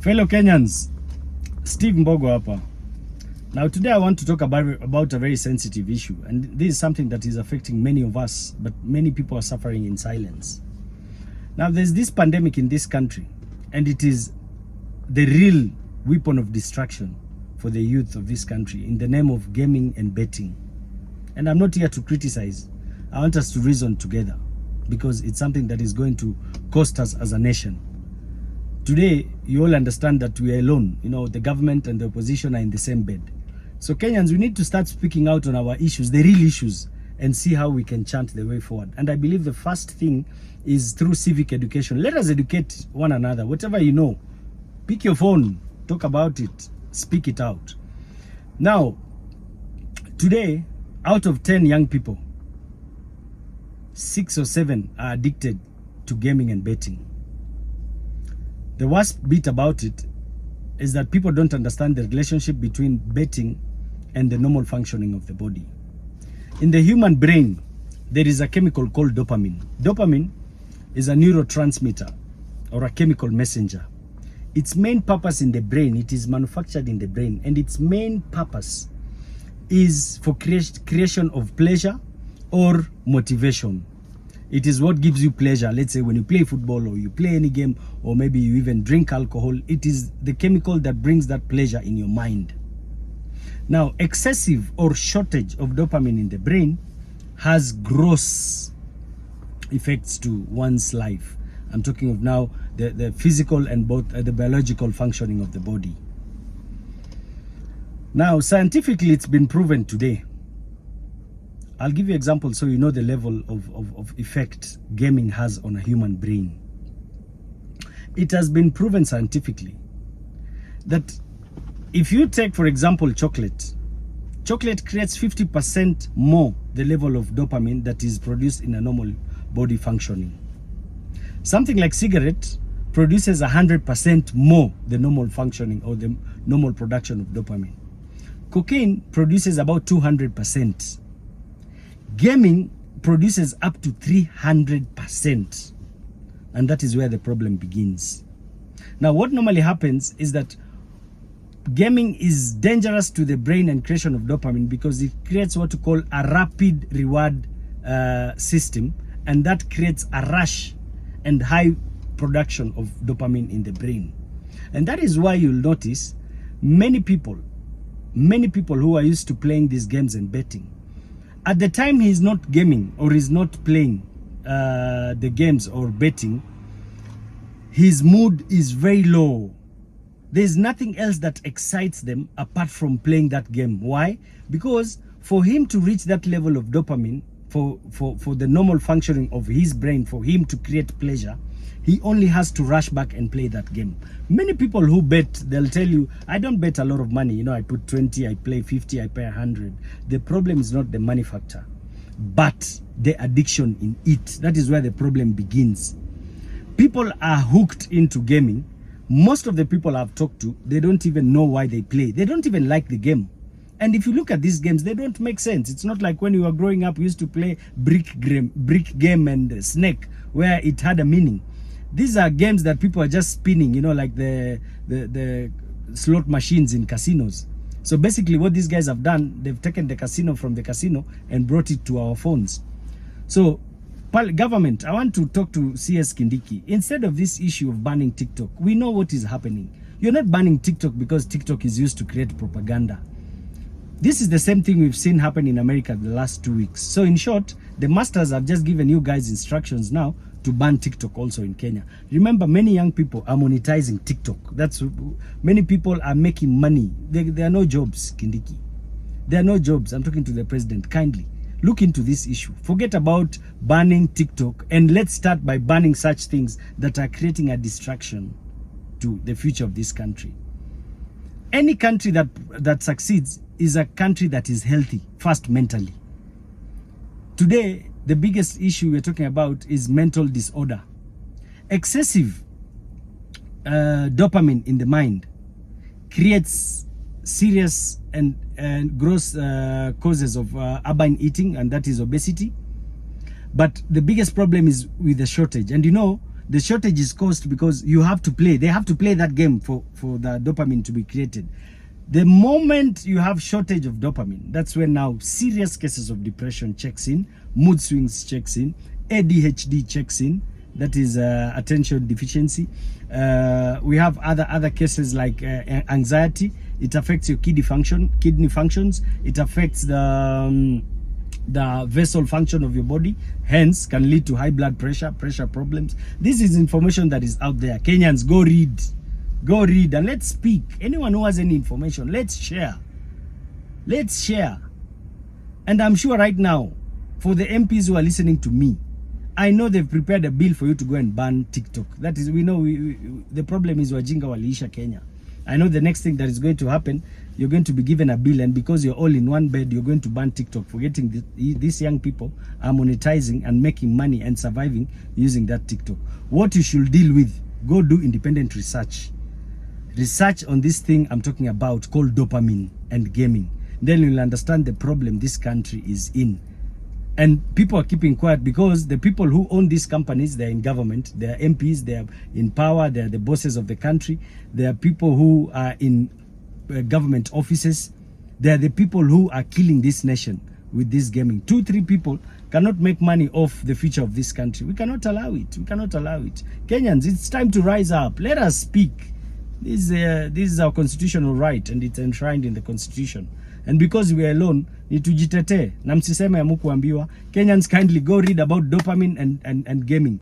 Fellow Kenyans, Steve Mbogo hapa. Now today I want to talk about a very sensitive issue, and this is something that is affecting many of us, but many people are suffering in silence. Now there's this pandemic in this country, and it is the real weapon of distraction for the youth of this country in the name of gaming and betting. And I'm not here to criticize. I want us to reason together, because it's something that is going to cost us as a nation. Today, you all understand that we are alone. You know, the government and the opposition are in the same bed. So Kenyans, we need to start speaking out on our issues, the real issues, and see how we can chant the way forward. And I believe the first thing is through civic education. Let us educate one another. Whatever you know, pick your phone, talk about it, speak it out. Now, today, out of 10 young people, 6 or 7 are addicted to gaming and betting. The worst bit about it is that people don't understand the relationship between betting and the normal functioning of the body. In the human brain, there is a chemical called dopamine. Dopamine is a neurotransmitter or a chemical messenger. Its main purpose in the brain, it is manufactured in the brain, and its main purpose is for creation of pleasure or motivation. It is what gives you pleasure. Let's say when you play football or you play any game, or maybe you even drink alcohol, it is the chemical that brings that pleasure in your mind. Now, excessive or shortage of dopamine in the brain has gross effects to one's life. I'm talking of now the physical and both the biological functioning of the body. Now, scientifically, it's been proven today. I'll give you examples so you know the level of effect gaming has on a human brain. It has been proven scientifically that if you take, for example, chocolate creates 50% more the level of dopamine that is produced in a normal body functioning. Something like cigarette produces 100% more the normal functioning or the normal production of dopamine. Cocaine produces about 200%. Gaming produces up to 300%, and that is where the problem begins. Now, what normally happens is that gaming is dangerous to the brain and creation of dopamine because it creates what we call a rapid reward system, and that creates a rush and high production of dopamine in the brain. And that is why you'll notice many people who are used to playing these games and betting, at the time he's not gaming or he's not playing the games or betting, his mood is very low. There's nothing else that excites them apart from playing that game. Why? Because for him to reach that level of dopamine, for the normal functioning of his brain, for him to create pleasure, he only has to rush back and play that game. Many people who bet, they'll tell you, I don't bet a lot of money. You know, I put 20, I play 50, I pay 100. The problem is not the money factor, but the addiction in it. That is where the problem begins. People are hooked into gaming. Most of the people I've talked to, they don't even know why they play. They don't even like the game. And if you look at these games, they don't make sense. It's not like when you were growing up, we used to play brick game and snake, where it had a meaning. These are games that people are just spinning, you know, like the slot machines in casinos. So basically what these guys have done, they've taken the casino from the casino and brought it to our phones. So government, I want to talk to CS Kindiki. Instead of this issue of banning TikTok, we know what is happening. You're not banning TikTok because TikTok is used to create propaganda. This is the same thing we've seen happen in America the last 2 weeks. So in short, the masters have just given you guys instructions now to ban TikTok also in Kenya. Remember, many young people are monetizing TikTok. Many people are making money. There are no jobs, Kindiki. There are no jobs. I'm talking to the president. Kindly look into this issue. Forget about banning TikTok, and let's start by banning such things that are creating a distraction to the future of this country. Any country that succeeds is a country that is healthy, first mentally. Today, the biggest issue we're talking about is mental disorder. Excessive dopamine in the mind creates serious and gross causes of urban eating, and that is obesity. But the biggest problem is with the shortage. And you know, The shortage is caused because you have to play. They have to play that game for the dopamine to be created. The moment you have shortage of dopamine, that's when now serious cases of depression checks in, mood swings checks in, ADHD checks in, that is attention deficiency. We have other cases like anxiety. It affects your kidney functions. It affects the vessel function of your body, hence can lead to high blood pressure problems. This is information that is out there. Kenyans, go read and let's speak. Anyone who has any information, let's share. And I'm sure right now, for the MPs who are listening to me, I know they've prepared a bill for you to go and ban TikTok. That is, we know the problem is wajinga waliisha Kenya. I know the next thing that is going to happen, you're going to be given a bill, and because you're all in one bed, you're going to ban TikTok, forgetting these young people are monetizing and making money and surviving using that TikTok. What you should deal with, go do independent research on this thing I'm talking about called dopamine and gaming. Then you'll understand the problem this country is in. And people are keeping quiet because the people who own these companies, they're in government, they're MPs, they're in power, they're the bosses of the country. There are people who are in government offices. They're the people who are killing this nation with this gaming. 2-3 people cannot make money off the future of this country. We cannot allow it. Kenyans, it's time to rise up. Let us speak. This is our constitutional right, and it's enshrined in the constitution. And because we are alone, ni tujitete na msiseme ya mukuambiwa. Kenyans, kindly go read about dopamine and gaming.